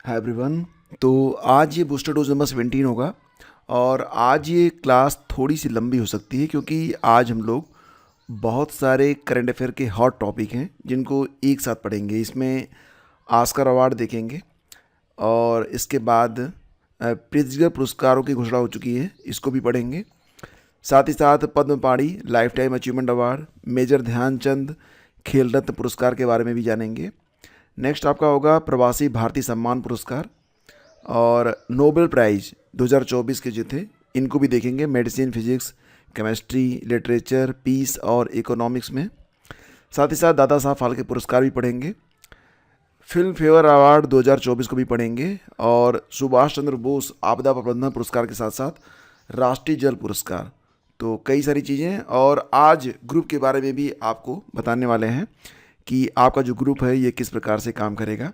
Hi everyone. तो आज ये बूस्टर डोज नंबर 17 होगा और आज ये क्लास थोड़ी सी लंबी हो सकती है क्योंकि आज हम लोग बहुत सारे करंट अफेयर के हॉट टॉपिक हैं जिनको एक साथ पढ़ेंगे। इसमें ऑस्कर अवार्ड देखेंगे और इसके बाद प्रित्जकर पुरस्कारों की घोषणा हो चुकी है, इसको भी पढ़ेंगे। साथ ही साथ Padma Pani life time achievement award, major Dhyanchand Khel Ratna पुरस्कार के बारे में भी जानेंगे। नेक्स्ट आपका होगा प्रवासी भारतीय सम्मान पुरस्कार और नोबेल प्राइज 2024 के जो थे इनको भी देखेंगे, medicine, physics, chemistry, literature, peace और इकोनॉमिक्स में। साथ ही साथ दादा साहब फाल्के पुरस्कार भी पढ़ेंगे, फिल्म फेयर अवार्ड 2024 को भी पढ़ेंगे और सुभाष चंद्र बोस आपदा प्रबंधन पुरस्कार के साथ साथ राष्ट्रीय जल पुरस्कार। तो कई सारी चीज़ें, और आज ग्रुप के बारे में भी आपको बताने वाले हैं कि आपका जो ग्रुप है ये किस प्रकार से काम करेगा।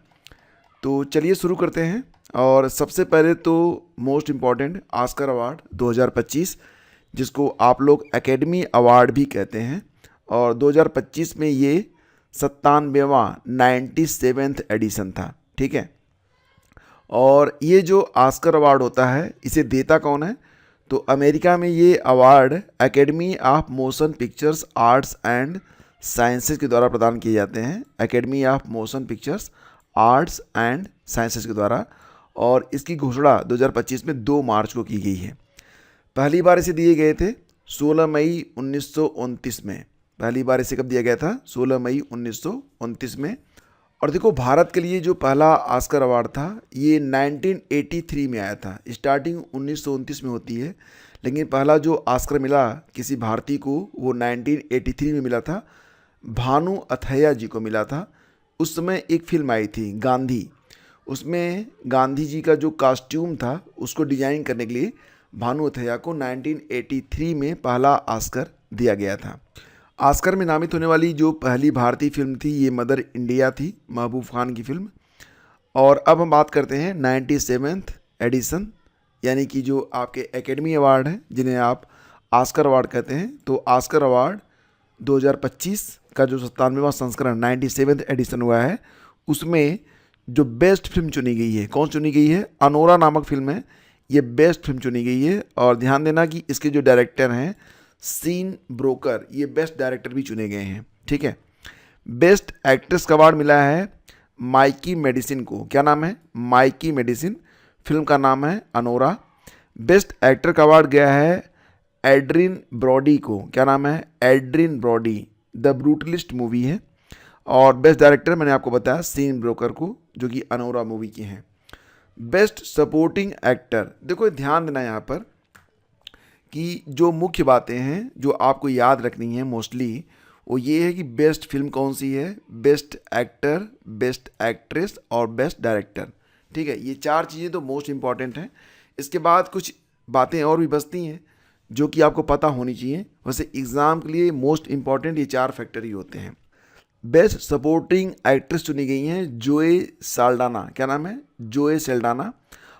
तो चलिए शुरू करते हैं। और सबसे पहले तो मोस्ट इम्पॉर्टेंट ऑस्कर अवार्ड 2025, जिसको आप लोग एकेडमी अवार्ड भी कहते हैं, और 2025 में ये 97वां 97th एडिशन था। ठीक है, और ये जो ऑस्कर अवार्ड होता है इसे देता कौन है? तो अमेरिका में ये award academy of motion pictures arts and sciences के द्वारा प्रदान किए जाते हैं। Academy of motion pictures arts and sciences के द्वारा, और इसकी घोषणा 2025 में 2 मार्च को की गई है। पहली बार इसे दिए गए थे 16 मई 1929 में। पहली बार इसे कब दिया गया था? 16 मई 1929 में। और देखो, भारत के लिए जो पहला ऑस्कर अवार्ड था ये 1983 में आया था। स्टार्टिंग 1929 में होती है, लेकिन पहला जो ऑस्कर मिला किसी भारतीय को वो 1983 में मिला था। भानु अथैया जी को मिला था। उस समय एक फिल्म आई थी गांधी, उसमें गांधी जी का जो कॉस्ट्यूम था उसको डिजाइन करने के लिए भानु अथैया को 1983 में पहला ऑस्कर दिया गया था। ऑस्कर में नामित होने वाली जो पहली भारतीय फिल्म थी ये मदर इंडिया थी, महबूब खान की फिल्म। और अब हम बात करते हैं 97th एडिशन, यानी कि जो आपके एकेडमी अवार्ड हैं जिन्हें आप ऑस्कर अवार्ड कहते हैं। तो ऑस्कर अवार्ड 2025 का जो 97वां संस्करण 97th एडिशन हुआ है, उसमें जो बेस्ट फिल्म चुनी गई है, कौन चुनी गई है? अनोरा नामक फिल्म है, ये बेस्ट फिल्म चुनी गई है। और ध्यान देना कि इसके जो डायरेक्टर हैं सीन ब्रोकर, ये बेस्ट डायरेक्टर भी चुने गए हैं। ठीक है, बेस्ट एक्ट्रेस का अवार्ड मिला है माइकी मेडिसिन को। क्या नाम है? Mikey medicine. फिल्म का नाम है अनोरा। बेस्ट एक्टर का अवार्ड गया है एड्रिन ब्रॉडी को। क्या नाम है? Adrien Brody. The brutalist movie है। और बेस्ट डायरेक्टर मैंने आपको बताया सीन ब्रोकर को, जो कि अनोरा मूवी की हैं। बेस्ट सपोर्टिंग एक्टर, देखो ध्यान देना यहाँ पर कि जो मुख्य बातें हैं जो आपको याद रखनी है मोस्टली, वो ये है कि बेस्ट फिल्म कौन सी है, बेस्ट एक्टर, बेस्ट एक्ट्रेस और बेस्ट डायरेक्टर। ठीक है, ये 4 चीज़ें तो मोस्ट इंपॉर्टेंट हैं। इसके बाद कुछ बातें और भी बचती हैं जो कि आपको पता होनी चाहिए। वैसे एग्ज़ाम के लिए मोस्ट इंपॉर्टेंट ये 4 फैक्टर ही होते हैं। बेस्ट सपोर्टिंग एक्ट्रेस चुनी गई हैं जोए साल्डाना। क्या नाम है? जोए सेल्डाना।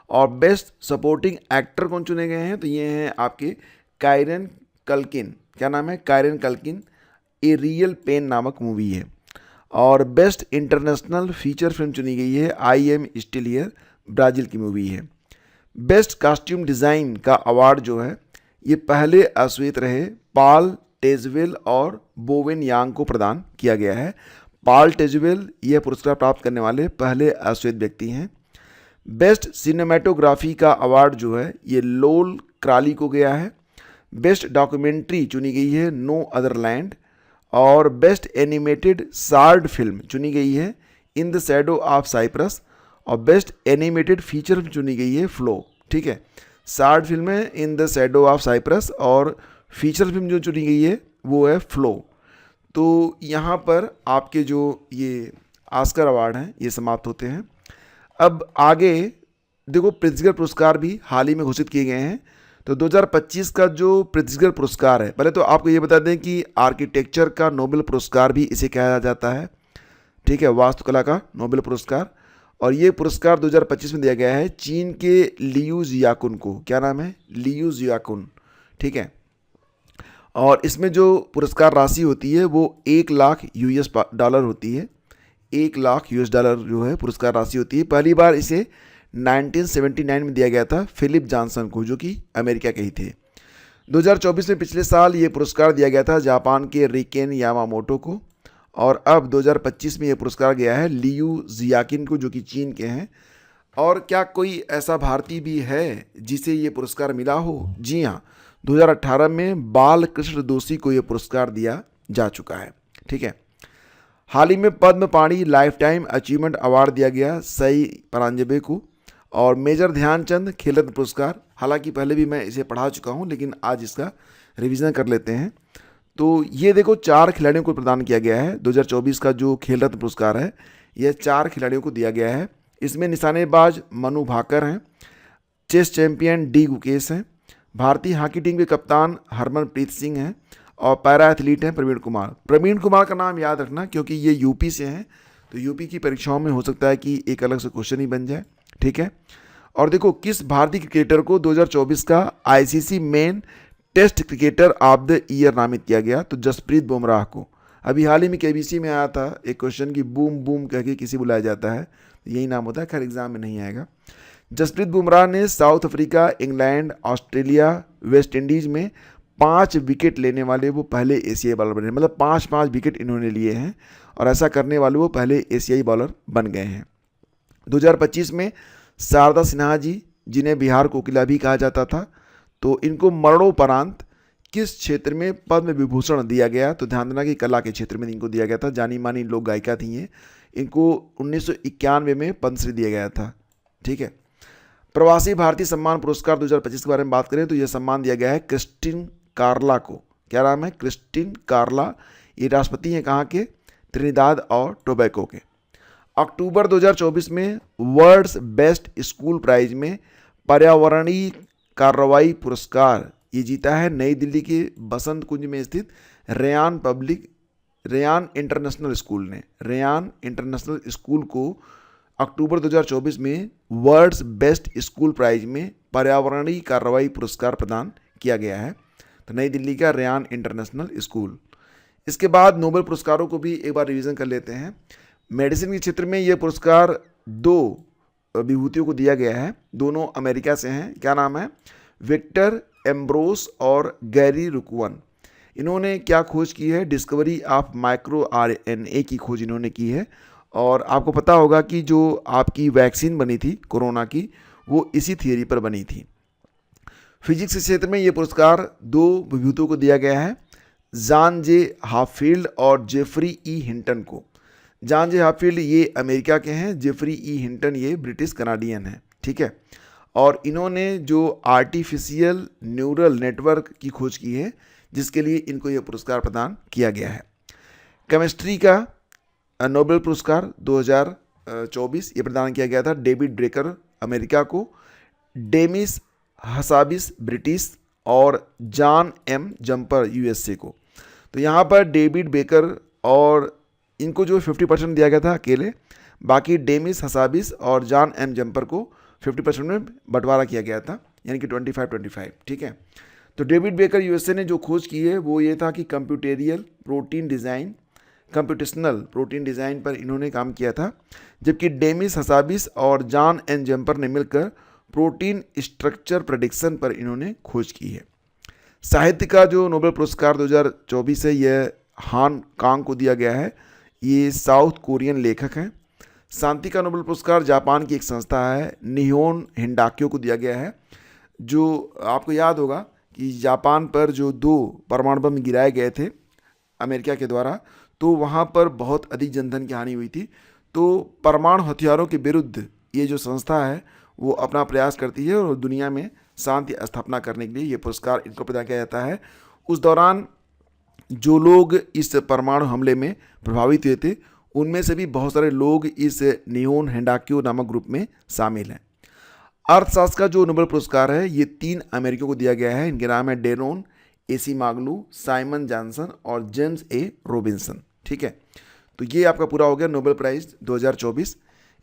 और बेस्ट सपोर्टिंग एक्टर कौन चुने गए हैं? तो ये हैं आपके कायरन कल्किन। क्या नाम है? Kieran Culkin. A real pain नामक मूवी है। और बेस्ट इंटरनेशनल फीचर फिल्म चुनी गई है I am still here, Brazil की मूवी है। बेस्ट कॉस्ट्यूम डिज़ाइन का अवार्ड जो है ये पहले अश्वेत रहे पाल टेजवेल और बोवेन यांग को प्रदान किया गया है। पाल टेजवेल यह पुरस्कार प्राप्त करने वाले पहले अश्वेत व्यक्ति हैं। बेस्ट सिनेमेटोग्राफी का अवार्ड जो है ये लोल क्राली को गया है। बेस्ट डॉक्यूमेंट्री चुनी गई है नो अदर लैंड। और बेस्ट एनिमेटेड शार्ट फिल्म चुनी गई है in the shadow of Cyprus. और बेस्ट एनिमेटेड फीचर फिल्म चुनी गई है फ्लो। ठीक है, शार्ट फिल्म है in the shadow of Cyprus और फीचर फिल्म जो चुनी गई है वो है फ्लो। तो यहाँ पर आपके जो ये ऑस्कर अवार्ड हैं ये समाप्त होते हैं। अब आगे देखो, प्रित्जकर पुरस्कार भी हाल ही में घोषित किए गए हैं। तो 2025 का जो प्रित्जकर पुरस्कार है, पहले तो आपको ये बता दें कि आर्किटेक्चर का नोबेल पुरस्कार भी इसे कहा जाता है। ठीक है, वास्तुकला का नोबेल पुरस्कार। और ये पुरस्कार 2025 में दिया गया है चीन के लियू जियाकुन को। क्या नाम है? लियू जियाकुन। ठीक है, और इसमें जो पुरस्कार राशि होती है वो $1 लाख होती है। $1 लाख जो है पुरस्कार राशि होती है। पहली बार इसे 1979 में दिया गया था फिलिप जॉनसन को, जो कि अमेरिका के ही थे। 2024 में पिछले साल ये पुरस्कार दिया गया था जापान के रिकेन यामामोटो को, और अब 2025 में ये पुरस्कार गया है लियू जियाकिन को, जो कि चीन के हैं। और क्या कोई ऐसा भारतीय भी है जिसे ये पुरस्कार मिला हो? जी हाँ, 2018 में बालकृष्ण दोषी को ये पुरस्कार दिया जा चुका है। ठीक है, हाल ही में पद्म Pani life time achievement award दिया गया सई परांजपे को, और मेजर ध्यानचंद खेल रत्न पुरस्कार, हालांकि पहले भी मैं इसे पढ़ा चुका हूं लेकिन आज इसका रिवीजन कर लेते हैं। तो ये देखो 4 खिलाड़ियों को प्रदान किया गया है। 2024 का जो खेल रत्न पुरस्कार है यह 4 खिलाड़ियों को दिया गया है। इसमें निशानेबाज मनु भाकर हैं, चेस चैंपियन डी गुकेश हैं, भारतीय हॉकी टीम के कप्तान हरमनप्रीत सिंह हैं, और पैरा एथलीट हैं प्रवीण कुमार। प्रवीण कुमार का नाम याद रखना क्योंकि ये यूपी से हैं, तो यूपी की परीक्षाओं में हो सकता है कि एक अलग से क्वेश्चन ही बन जाए। ठीक है, और देखो किस भारतीय क्रिकेटर को 2024 का ICC men test cricketer of the year नामित किया गया? तो जसप्रीत बुमराह को। अभी हाल ही में केबीसी में आया था एक क्वेश्चन कि बूम बूम कह के किसी बुलाया जाता है, यही नाम होता है, खैर एग्जाम में नहीं आएगा। जसप्रीत बुमराह ने south Africa, England, Australia, West Indies में 5 विकेट लेने वाले वो पहले एशियाई बॉलर बने, मतलब 5 विकेट इन्होंने लिए हैं, और ऐसा करने वाले वो पहले एशियाई बॉलर बन गए हैं। 2025 में शारदा सिन्हा जी, जिन्हें बिहार कोकिला भी कहा जाता था, तो इनको मरणोपरांत किस क्षेत्र में पद्म विभूषण दिया गया? तो ध्यान देना कि कला के क्षेत्र में इनको दिया गया था। जानी मानी लोक गायिका थी ये, इनको 1991 में पद्मश्री दिया गया था। ठीक है, प्रवासी भारतीय सम्मान पुरस्कार 2025 के बारे में बात करें तो यह सम्मान दिया गया है क्रिस्टिन कार्ला को। क्या नाम है? क्रिस्टिन कार्ला। ये राष्ट्रपति हैं कहाँ के? त्रिनिदाद और टोबैको के। अक्टूबर 2024 में वर्ल्ड्स बेस्ट स्कूल प्राइज में पर्यावरणीय कार्रवाई पुरस्कार ये जीता है नई दिल्ली के बसंत कुंज में स्थित रेयान इंटरनेशनल स्कूल ने। रेयान इंटरनेशनल स्कूल को अक्टूबर 2024 में वर्ल्ड्स बेस्ट स्कूल प्राइज में पर्यावरणीय कार्रवाई पुरस्कार प्रदान किया गया है, तो नई दिल्ली का रेयान इंटरनेशनल स्कूल। इसके बाद नोबेल पुरस्कारों को भी एक बार रिवीजन कर लेते हैं। मेडिसिन के क्षेत्र में यह पुरस्कार 2 विभूतियों को दिया गया है, दोनों अमेरिका से हैं। क्या नाम है? विक्टर एम्ब्रोस और गैरी रुकवन। इन्होंने क्या खोज की है? डिस्कवरी ऑफ माइक्रो RNA की खोज इन्होंने की है। और आपको पता होगा कि जो आपकी वैक्सीन बनी थी कोरोना की, वो इसी थियरी पर बनी थी। फिजिक्स के क्षेत्र में ये पुरस्कार 2 विभूतियों को दिया गया है, जॉन जे हाफील्ड और जेफरी ई हिंटन को। जॉन जे हाफील्ड ये अमेरिका के हैं, जेफरी ई हिंटन ये ब्रिटिश कनाडियन हैं। ठीक है, और इन्होंने जो आर्टिफिशियल न्यूरल नेटवर्क की खोज की है, जिसके लिए इनको ये पुरस्कार प्रदान किया गया है। केमिस्ट्री का नोबेल पुरस्कार 2024 ये प्रदान किया गया था डेविड ब्रेकर अमेरिका को, डेमिस हसाबिस ब्रिटिश और जॉन एम जम्पर USA को। तो यहाँ पर डेविड बेकर और इनको जो 50% दिया गया था अकेले, बाकी डेमिस हसाबिस और जॉन एम जम्पर को 50% में बंटवारा किया गया था, यानी कि 25-25। ठीक है, तो डेविड बेकर USA ने जो खोज की है वो ये था कि कंप्यूटेशनल प्रोटीन डिज़ाइन पर इन्होंने काम किया था, जबकि डेमिस हसाबिस और जॉन एन जम्पर ने मिलकर प्रोटीन स्ट्रक्चर प्रेडिक्शन पर इन्होंने खोज की है। साहित्य का जो नोबेल पुरस्कार 2024 है यह हान कांग को दिया गया है, ये साउथ कोरियन लेखक हैं। शांति का नोबेल पुरस्कार जापान की एक संस्था है निहोन हिंडाक्यो को दिया गया है। जो आपको याद होगा कि जापान पर जो 2 परमाणु बम गिराए गए थे अमेरिका के द्वारा, तो वहाँ पर बहुत अधिक जनधन की हानि हुई थी। तो परमाणु हथियारों के विरुद्ध ये जो संस्था है वो अपना प्रयास करती है और दुनिया में शांति स्थापना करने के लिए ये पुरस्कार इनको प्रदान किया जाता है। उस दौरान जो लोग इस परमाणु हमले में प्रभावित हुए थे, उनमें से भी बहुत सारे लोग इस निहोन हिंडाक्यो नामक ग्रुप में शामिल हैं। अर्थशास्त्र का जो नोबेल पुरस्कार है ये 3 अमेरिकियों को दिया गया है। इनके नाम है डेरोन AC मागलू, साइमन जॉनसन और जेम्स A रॉबिन्सन। ठीक है, तो ये आपका पूरा हो गया नोबेल प्राइज 2024।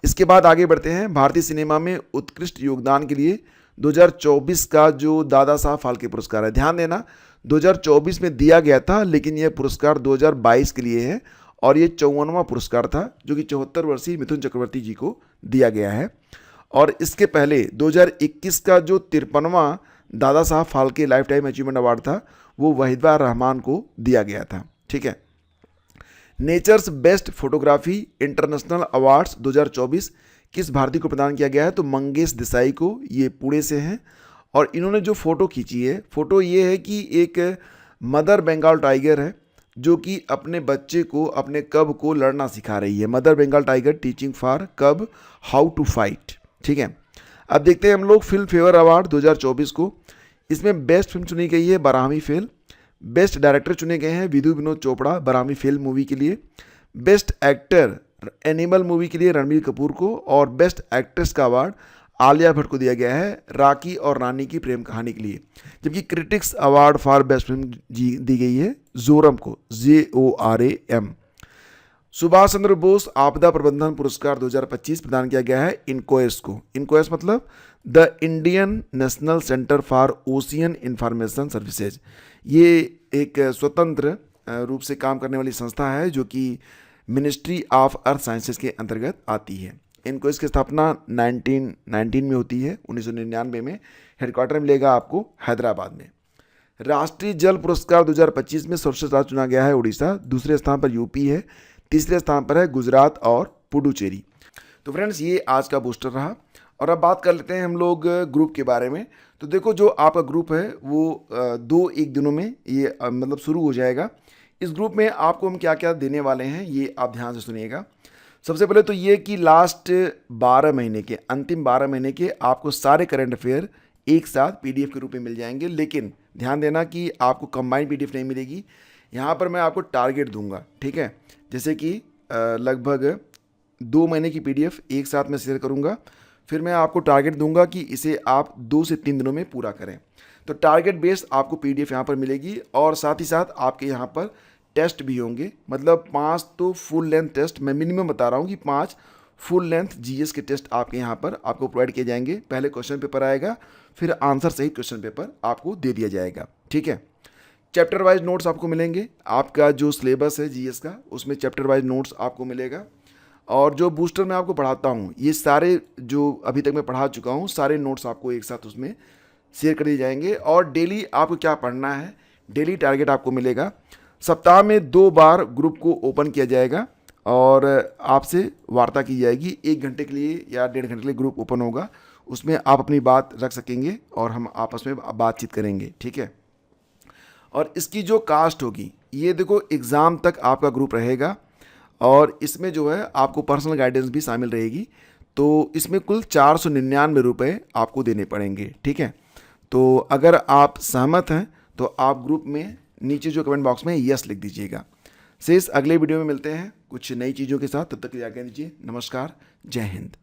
इसके बाद आगे बढ़ते हैं। भारतीय सिनेमा में उत्कृष्ट योगदान के लिए 2024 का जो दादा साहब फाल्के पुरस्कार है, ध्यान देना 2024 में दिया गया था, लेकिन यह पुरस्कार 2022 के लिए है और ये 54वां पुरस्कार था जो कि 74 वर्षीय मिथुन चक्रवर्ती जी को दिया गया है। और इसके पहले 2021 का जो 53वां Dada Saheb Phalke life time achievement award था वो वहीदा रहमान को दिया गया था। ठीक है। Nature's best photography international awards 2024 किस भारतीय को प्रदान किया गया है? तो मंगेश देसाई को। ये पुणे से हैं और इन्होंने जो फ़ोटो खींची है, फ़ोटो ये है कि एक मदर बंगाल टाइगर है जो कि अपने बच्चे को, अपने कब को लड़ना सिखा रही है। Mother Bengal tiger teaching for cub how to fight. ठीक है। अब देखते हैं हम लोग फिल्म फेयर अवार्ड 2024 को। इसमें बेस्ट फिल्म चुनी गई है बराहमी फेल। बेस्ट डायरेक्टर चुने गए हैं विधु विनोद चोपड़ा बराहमी फेल मूवी के लिए। बेस्ट एक्टर एनिमल मूवी के लिए रणबीर कपूर को। और बेस्ट एक्ट्रेस का अवार्ड आलिया भट्ट को दिया गया है राखी और रानी की प्रेम कहानी के लिए। जबकि critics award for best film दी गई है जोरम को, JORAM। सुभाष चंद्र बोस आपदा प्रबंधन पुरस्कार 2025 प्रदान किया गया है इनकोएस को। इनकोएस मतलब the Indian national centre for ocean information services. ये एक स्वतंत्र रूप से काम करने वाली संस्था है जो कि मिनिस्ट्री ऑफ अर्थ साइंसेज के अंतर्गत आती है। इनकोएस की स्थापना 1919 में होती है, 1999 में। हेडक्वार्टर मिलेगा आपको हैदराबाद में। राष्ट्रीय जल पुरस्कार 2025 में सर्वश्रेष्ठ राज्य चुना गया है उड़ीसा। दूसरे स्थान पर यूपी है। तीसरे स्थान पर है गुजरात और पुडुचेरी। तो फ्रेंड्स ये आज का बूस्टर रहा। और अब बात कर लेते हैं हम लोग ग्रुप के बारे में। तो देखो जो आपका ग्रुप है वो 2-1 दिनों में ये मतलब शुरू हो जाएगा। इस ग्रुप में आपको हम क्या क्या देने वाले हैं ये आप ध्यान से सुनिएगा। सबसे पहले तो ये कि लास्ट 12 महीने के, अंतिम 12 महीने के आपको सारे करंट अफेयर एक साथ PDF के रूप में मिल जाएंगे। लेकिन ध्यान देना कि आपको कंबाइंड PDF नहीं मिलेगी। यहाँ पर मैं आपको टारगेट दूंगा। ठीक है। जैसे कि लगभग 2 महीने की PDF एक साथ मैं शेयर करूँगा। फिर मैं आपको टारगेट दूंगा कि इसे आप 2 से 3 दिनों में पूरा करें। तो टारगेट बेस्ड आपको PDF यहाँ पर मिलेगी। और साथ ही साथ आपके यहाँ पर टेस्ट भी होंगे। मतलब 5 तो फुल लेंथ टेस्ट, मैं मिनिमम बता रहा हूँ कि 5 फुल लेंथ GS के टेस्ट आपके यहाँ पर आपको प्रोवाइड किए जाएंगे। पहले क्वेश्चन पेपर आएगा, फिर आंसर सहित क्वेश्चन पेपर आपको दे दिया जाएगा। ठीक है। चैप्टर वाइज नोट्स आपको मिलेंगे। आपका जो सिलेबस है GS का उसमें चैप्टर वाइज नोट्स आपको मिलेगा। और जो बूस्टर मैं आपको पढ़ाता हूँ ये सारे जो अभी तक मैं पढ़ा चुका हूँ सारे नोट्स आपको एक साथ उसमें शेयर कर दिए जाएंगे। और डेली आपको क्या पढ़ना है, डेली टारगेट आपको मिलेगा। सप्ताह में 2 बार ग्रुप को ओपन किया जाएगा और आपसे वार्ता की जाएगी। 1 घंटे के लिए या 1.5 घंटे के लिए ग्रुप ओपन होगा। उसमें आप अपनी बात रख सकेंगे और हम आपस में बातचीत करेंगे। ठीक है। और इसकी जो कास्ट होगी ये देखो एग्ज़ाम तक आपका ग्रुप रहेगा और इसमें जो है आपको पर्सनल गाइडेंस भी शामिल रहेगी। तो इसमें कुल 499 रुपये आपको देने पड़ेंगे। ठीक है। तो अगर आप सहमत हैं तो आप ग्रुप में नीचे जो कमेंट बॉक्स में यस लिख दीजिएगा। शेष अगले वीडियो में मिलते हैं कुछ नई चीज़ों के साथ। तब तक के लिए आज्ञा दीजिए। नमस्कार। जय हिंद।